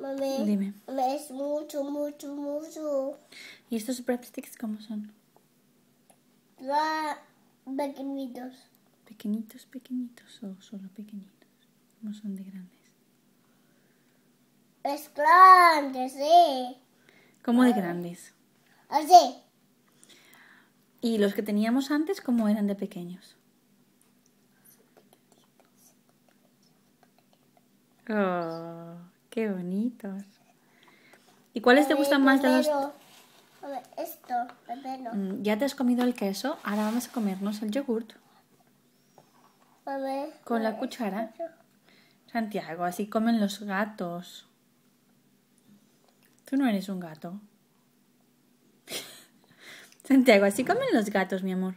Mami, Dime. es mucho, mucho, mucho. ¿Y estos breadsticks cómo son? Pequeñitos. ¿Pequeñitos, pequeñitos o solo pequeñitos? ¿Cómo son de grandes? Es grande, sí. ¿Cómo de grandes? Así. ¿Y los que teníamos antes cómo eran de pequeños? Oh, qué bonitos. ¿Y cuáles te gustan más de los...? A ver, esto, primero. Ya te has comido el queso, ahora vamos a comernos el yogurt A ver, con la cuchara. Santiago, así comen los gatos. Tú no eres un gato. Santiago, así comen los gatos, mi amor.